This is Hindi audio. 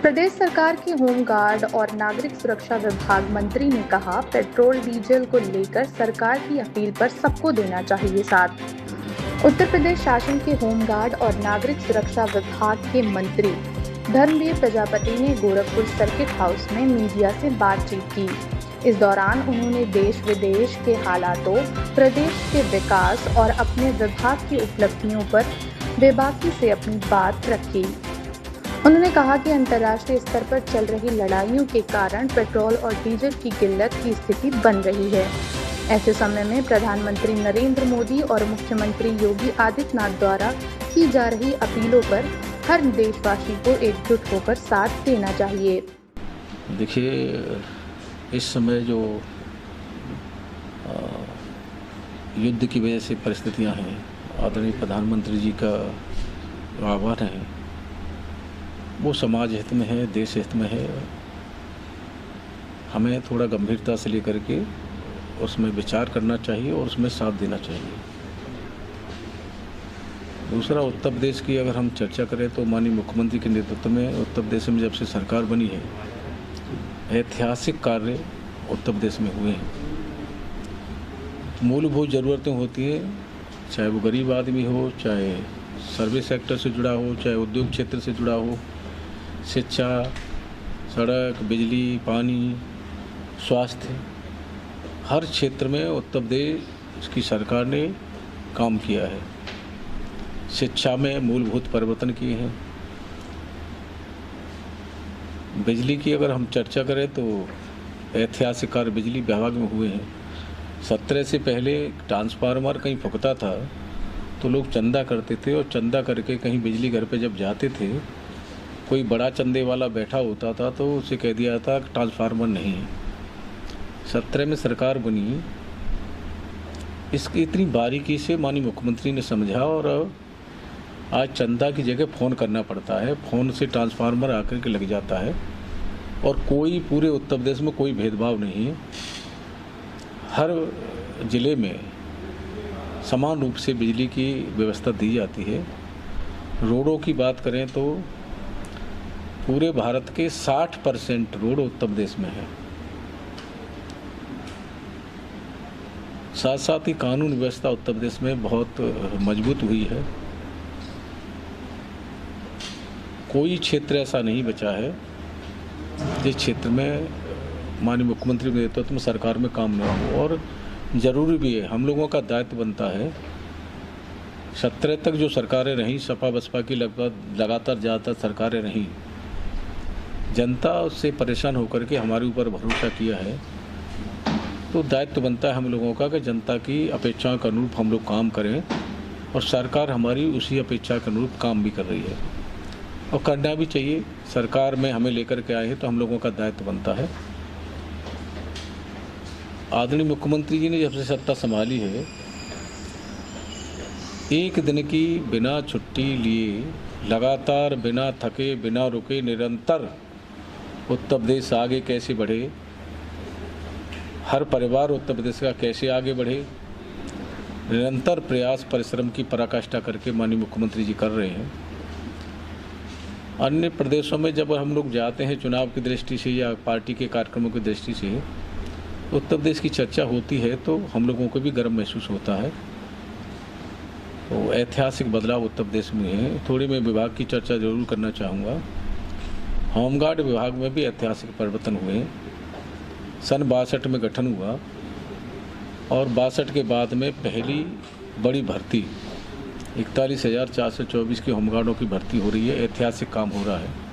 प्रदेश सरकार के होमगार्ड और नागरिक सुरक्षा विभाग मंत्री ने कहा, पेट्रोल डीजल को लेकर सरकार की अपील पर सबको देना चाहिए साथ। उत्तर प्रदेश शासन के होमगार्ड और नागरिक सुरक्षा विभाग के मंत्री धर्मवीर प्रजापति ने गोरखपुर सर्किट हाउस में मीडिया से बातचीत की। इस दौरान उन्होंने देश विदेश के हालातों, प्रदेश के विकास और अपने विभाग की उपलब्धियों पर बेबाकी से अपनी बात रखी। उन्होंने कहा कि अंतर्राष्ट्रीय स्तर पर चल रही लड़ाइयों के कारण पेट्रोल और डीजल की किल्लत की स्थिति बन रही है। ऐसे समय में प्रधानमंत्री नरेंद्र मोदी और मुख्यमंत्री योगी आदित्यनाथ द्वारा की जा रही अपीलों पर हर देशवासी को एकजुट होकर साथ देना चाहिए। देखिए, इस समय जो युद्ध की वजह से परिस्थितियां हैं, आदरणीय प्रधानमंत्री जी का आह्वान है, वो समाज हित में है, देश हित में है। हमें थोड़ा गंभीरता से लेकर के उसमें विचार करना चाहिए और उसमें साथ देना चाहिए। दूसरा, उत्तर प्रदेश की अगर हम चर्चा करें तो माननीय मुख्यमंत्री के नेतृत्व में उत्तर प्रदेश में जब से सरकार बनी है, ऐतिहासिक कार्य उत्तर प्रदेश में हुए हैं। मूलभूत ज़रूरतें होती हैं, चाहे वो गरीब आदमी हो, चाहे सर्विस सेक्टर से जुड़ा हो, चाहे उद्योग क्षेत्र से जुड़ा हो, शिक्षा, सड़क, बिजली, पानी, स्वास्थ्य, हर क्षेत्र में उत्तर प्रदेश की सरकार ने काम किया है। शिक्षा में मूलभूत परिवर्तन किए हैं। बिजली की अगर हम चर्चा करें तो ऐतिहासिक कार्य बिजली विभाग में हुए हैं। 17 से पहले ट्रांसफार्मर कहीं फुकता था तो लोग चंदा करते थे, और चंदा करके कहीं बिजली घर पे जब जाते थे, कोई बड़ा चंदे वाला बैठा होता था तो उसे कह दिया था कि ट्रांसफार्मर नहीं है। 17 में सरकार बनी, इसकी इतनी बारीकी से माननीय मुख्यमंत्री ने समझा, और आज चंदा की जगह फ़ोन करना पड़ता है। फ़ोन से ट्रांसफार्मर आकर के लग जाता है, और कोई पूरे उत्तर प्रदेश में कोई भेदभाव नहीं है। हर ज़िले में समान रूप से बिजली की व्यवस्था दी जाती है। रोडों की बात करें तो पूरे भारत के 60% रोड उत्तर प्रदेश में है। साथ साथ ही कानून व्यवस्था उत्तर प्रदेश में बहुत मजबूत हुई है। कोई क्षेत्र ऐसा नहीं बचा है जिस क्षेत्र में माननीय मुख्यमंत्री के नेतृत्व में सरकार में काम न हो, और ज़रूरी भी है। हम लोगों का दायित्व बनता है। 17 तक जो सरकारें रहीं, सपा बसपा की लगभग लगातार ज़्यादातर सरकारें रहीं, जनता उससे परेशान होकर के हमारे ऊपर भरोसा किया है। तो दायित्व बनता है हम लोगों का कि जनता की अपेक्षाओं के अनुरूप हम लोग काम करें, और सरकार हमारी उसी अपेक्षा के अनुरूप काम भी कर रही है, और करना भी चाहिए। सरकार में हमें लेकर के आए हैं तो हम लोगों का दायित्व बनता है। आदरणीय मुख्यमंत्री जी ने जब से सत्ता संभाली है, एक दिन की बिना छुट्टी लिए लगातार बिना थके बिना रुके निरंतर उत्तर प्रदेश आगे कैसे बढ़े, हर परिवार उत्तर प्रदेश का कैसे आगे बढ़े, निरंतर प्रयास परिश्रम की पराकाष्ठा करके माननीय मुख्यमंत्री जी कर रहे हैं। अन्य प्रदेशों में जब हम लोग जाते हैं चुनाव की दृष्टि से या पार्टी के कार्यक्रमों की दृष्टि से, उत्तर प्रदेश की चर्चा होती है तो हम लोगों को भी गर्व महसूस होता है। तो ऐतिहासिक बदलाव उत्तर प्रदेश में है। थोड़ी मैं विभाग की चर्चा जरूर करना चाहूँगा। होमगार्ड विभाग में भी ऐतिहासिक परिवर्तन हुए। सन 62 में गठन हुआ, और 62 के बाद में पहली बड़ी भर्ती 41,424 की होमगार्डों की भर्ती हो रही है। ऐतिहासिक काम हो रहा है।